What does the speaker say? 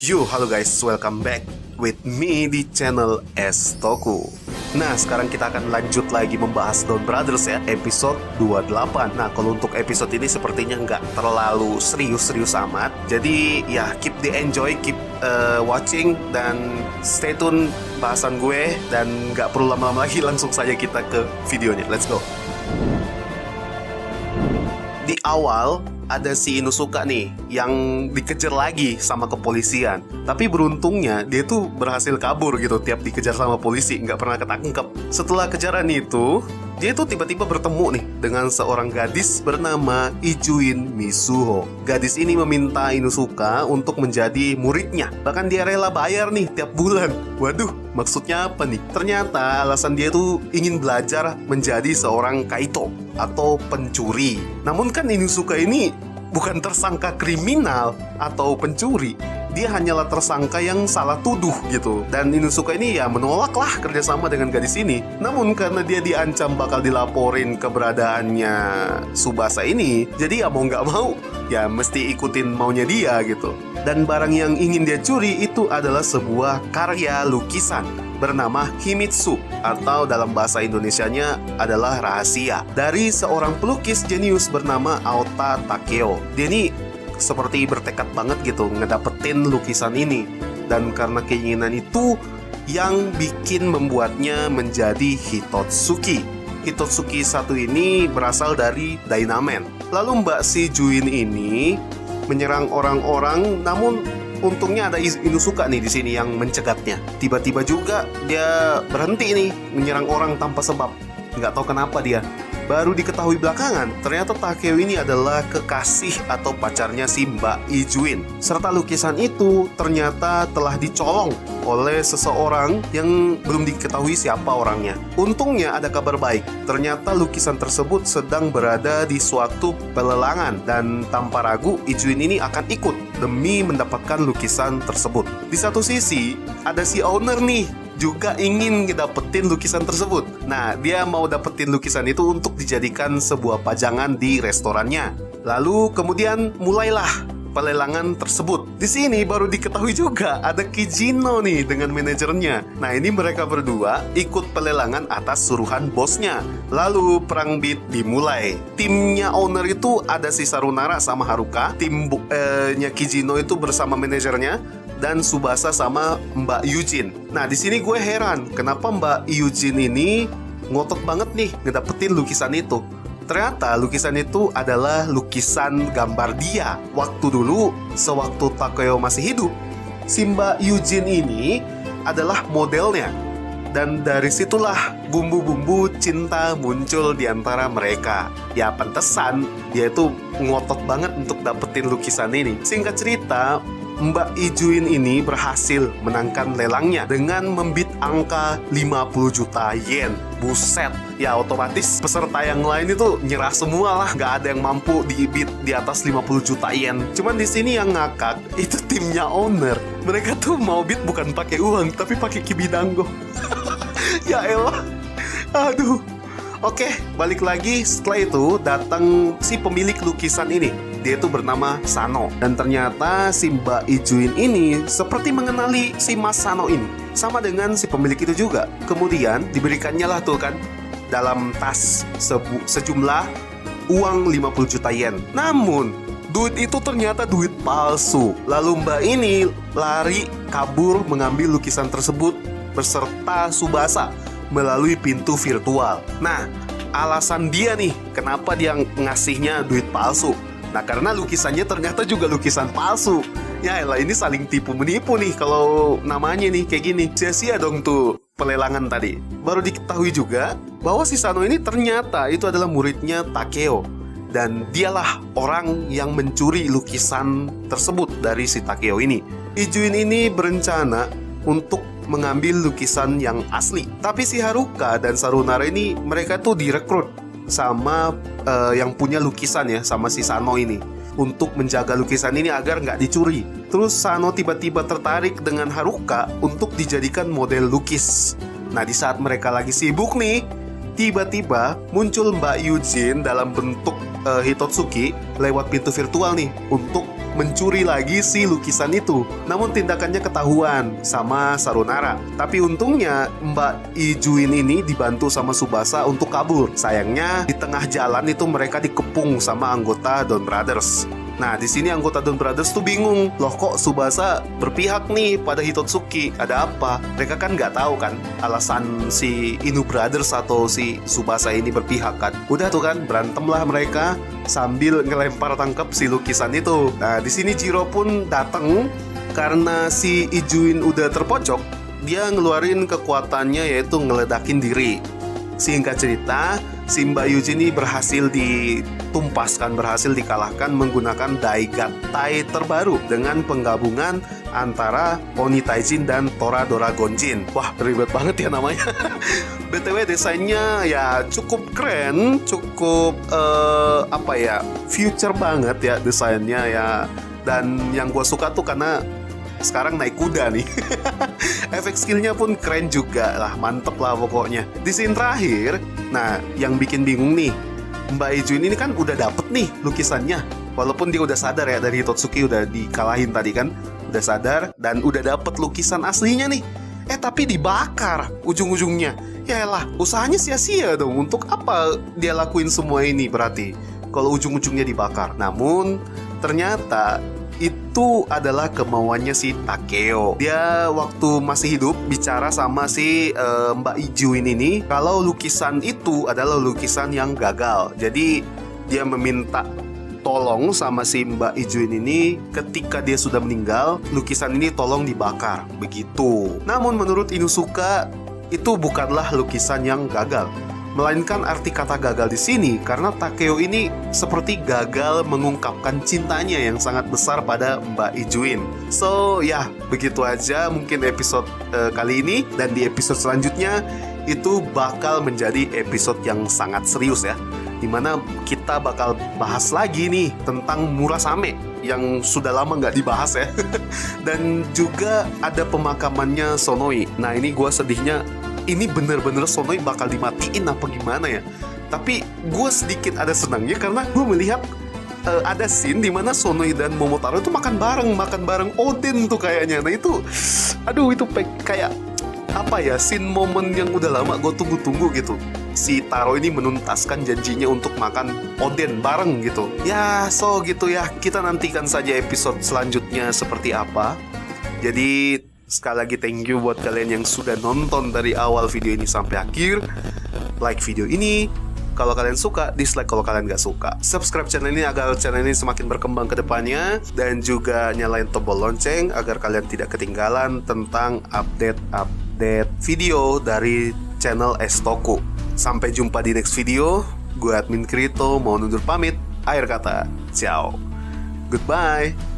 Yo, halo guys, welcome back with me di channel Estoku. Nah, sekarang kita akan lanjut lagi membahas Dawn Brothers ya, episode 28. Nah, kalau untuk episode ini sepertinya nggak terlalu serius-serius amat. Jadi ya, keep the enjoy, keep watching, dan stay tune bahasan gue. Dan nggak perlu lama-lama lagi, langsung saja kita ke videonya. Let's go. Di awal ada si Inusuka nih yang dikejar lagi sama kepolisian. Tapi beruntungnya dia tuh berhasil kabur gitu tiap dikejar sama polisi, nggak pernah ketangkep. Setelah kejaran itu, dia tuh tiba-tiba bertemu nih dengan seorang gadis bernama Ijuin Mizuho. Gadis ini meminta Inusuka untuk menjadi muridnya. Bahkan dia rela bayar nih tiap bulan. Waduh, maksudnya apa nih? Ternyata alasan dia tuh ingin belajar menjadi seorang kaito atau pencuri. Namun kan Inusuka ini bukan tersangka kriminal atau pencuri. Dia hanyalah tersangka yang salah tuduh gitu. Dan Inusuka ini ya menolaklah kerjasama dengan gadis ini. Namun karena dia diancam bakal dilaporin keberadaannya Tsubasa ini, jadi ya mau nggak mau ya mesti ikutin maunya dia gitu. Dan barang yang ingin dia curi itu adalah sebuah karya lukisan bernama Himitsu, atau dalam bahasa Indonesianya adalah rahasia, dari seorang pelukis jenius bernama Aota Takeo. Dia ini seperti bertekad banget gitu ngedapetin lukisan ini. Dan karena keinginan itu yang bikin membuatnya menjadi Hitotsuki. Hitotsuki satu ini berasal dari Dynamen. Lalu Mbak si Juin ini menyerang orang-orang, namun untungnya ada Inusuka nih di sini yang mencegatnya. Tiba-tiba juga dia berhenti nih menyerang orang tanpa sebab. Nggak tahu kenapa dia. Baru diketahui belakangan, ternyata Takeo ini adalah kekasih atau pacarnya si Mbak Ijuin. Serta lukisan itu ternyata telah dicolong oleh seseorang yang belum diketahui siapa orangnya. Untungnya ada kabar baik. Ternyata lukisan tersebut sedang berada di suatu pelelangan, dan tanpa ragu Ijuin ini akan ikut demi mendapatkan lukisan tersebut. Di satu sisi ada si owner nih juga ingin dapetin lukisan tersebut. Nah, dia mau dapetin lukisan itu untuk dijadikan sebuah pajangan di restorannya. Lalu kemudian mulailah pelelangan tersebut. Di sini baru diketahui juga ada Kijino nih dengan manajernya. Nah, ini mereka berdua ikut pelelangan atas suruhan bosnya. Lalu perang beat dimulai. Timnya owner itu ada si Sarunara sama Haruka. Timnya Kijino itu bersama manajernya, dan Tsubasa sama Mbak Yujin. Nah, di sini gue heran kenapa Mbak Yujin ini ngotot banget nih ngedapetin lukisan itu. Ternyata lukisan itu adalah lukisan gambar dia waktu dulu sewaktu Takeo masih hidup. Si Mbak Yujin ini adalah modelnya. Dan dari situlah bumbu-bumbu cinta muncul di antara mereka. Ya pantesan dia itu ngotot banget untuk dapetin lukisan ini. Singkat cerita, Mbak Ijuin ini berhasil menangkan lelangnya dengan membid angka 50 juta yen. Buset, ya otomatis peserta yang lain itu nyerah semua lah. Gak ada yang mampu dibid di atas 50 juta yen. Cuman di sini yang ngakak itu timnya owner. Mereka tuh mau bid bukan pakai uang, tapi pakai kibidango. Ya elah, aduh. Oke, balik lagi. Setelah itu datang si pemilik lukisan ini. Dia itu bernama Sano. Dan ternyata si Mbak Ijuin ini seperti mengenali si Mas Sano ini. Sama dengan si pemilik itu juga. Kemudian diberikannya lah tuh kan dalam tas sejumlah uang 50 juta yen. Namun duit itu ternyata duit palsu. Lalu Mbak ini lari kabur mengambil lukisan tersebut beserta Tsubasa melalui pintu virtual. Nah, alasan dia nih kenapa dia ngasihnya duit palsu. Nah, karena lukisannya ternyata juga lukisan palsu. Ya elah, ini saling tipu menipu nih kalau namanya nih kayak gini. Sia-sia dong tuh pelelangan tadi. Baru diketahui juga bahwa si Sano ini ternyata itu adalah muridnya Takeo. Dan dialah orang yang mencuri lukisan tersebut dari si Takeo ini. Ijuin ini berencana untuk mengambil lukisan yang asli. Tapi si Haruka dan Sarunara ini mereka tuh direkrut sama yang punya lukisan ya, sama si Sano ini, untuk menjaga lukisan ini agar nggak dicuri. Terus Sano tiba-tiba tertarik dengan Haruka untuk dijadikan model lukis. Nah, di saat mereka lagi sibuk nih, tiba-tiba muncul Mbak Yujin dalam bentuk Hitotsuki lewat pintu virtual nih untuk mencuri lagi si lukisan itu. Namun tindakannya ketahuan sama Sarunara. Tapi untungnya Mbak Ijuin ini dibantu sama Tsubasa untuk kabur. Sayangnya di tengah jalan itu mereka dikepung sama anggota Don Brothers. Nah, di sini anggota Don Brothers tuh bingung. Loh, kok Tsubasa berpihak nih pada Hitotsuki? Ada apa? Mereka kan nggak tahu kan alasan si Inu Brothers atau si Tsubasa ini berpihak kan. Udah tuh kan, berantemlah mereka sambil ngelempar tangkap si lukisan itu. Nah, di sini Jiro pun datang karena si Ijuin udah terpojok. Dia ngeluarin kekuatannya yaitu ngeledakin diri. Singkat cerita, si Mbak Yuji ini berhasil ditumpaskan, berhasil dikalahkan menggunakan Daigattai terbaru dengan penggabungan antara Oni Taijin dan Toradora Gonjin. Wah, ribet banget ya namanya. BTW desainnya ya cukup keren, cukup future banget ya desainnya ya. Dan yang gue suka tuh karena sekarang naik kuda nih. Efek skillnya pun keren juga lah, mantep lah pokoknya. Di scene terakhir, nah yang bikin bingung nih, Mbak Ijuin ini kan udah dapet nih lukisannya. Walaupun dia udah sadar ya dari Hitotsuki udah dikalahin tadi kan, udah sadar dan udah dapet lukisan aslinya nih. Tapi dibakar ujung-ujungnya. Yaelah, usahanya sia-sia dong. Untuk apa dia lakuin semua ini berarti kalau ujung-ujungnya dibakar? Namun ternyata itu adalah kemauannya si Takeo. Dia waktu masih hidup bicara sama si Mbak Ijuin ini kalau lukisan itu adalah lukisan yang gagal. Jadi dia meminta tolong sama si Mbak Ijuin ini ketika dia sudah meninggal, lukisan ini tolong dibakar. Begitu. Namun menurut Inusuka itu bukanlah lukisan yang gagal, melainkan arti kata gagal di sini karena Takeo ini seperti gagal mengungkapkan cintanya yang sangat besar pada Mbak Ijuin. So ya, begitu aja mungkin episode kali ini. Dan di episode selanjutnya itu bakal menjadi episode yang sangat serius ya, dimana kita bakal bahas lagi nih tentang Murasame yang sudah lama nggak dibahas ya. Dan juga ada pemakamannya Sonoi. Nah ini gue sedihnya, ini bener-bener Sonoi bakal dimatiin apa gimana ya. Tapi gue sedikit ada senangnya karena gue melihat ada scene dimana Sonoi dan Momotaro itu makan bareng Oden tuh kayaknya. Nah itu, aduh itu kayak apa ya, scene momen yang udah lama gue tunggu-tunggu gitu. Si Taro ini menuntaskan janjinya untuk makan Oden bareng gitu. Ya so gitu ya, kita nantikan saja episode selanjutnya seperti apa. Jadi sekali lagi thank you buat kalian yang sudah nonton dari awal video ini sampai akhir. Like video ini kalau kalian suka, dislike kalau kalian gak suka. Subscribe channel ini agar channel ini semakin berkembang ke depannya. Dan juga nyalain tombol lonceng agar kalian tidak ketinggalan tentang update video dari channel Estoku. Sampai jumpa di next video. Gue admin Krito mau undur pamit. Akhir kata, ciao. Goodbye.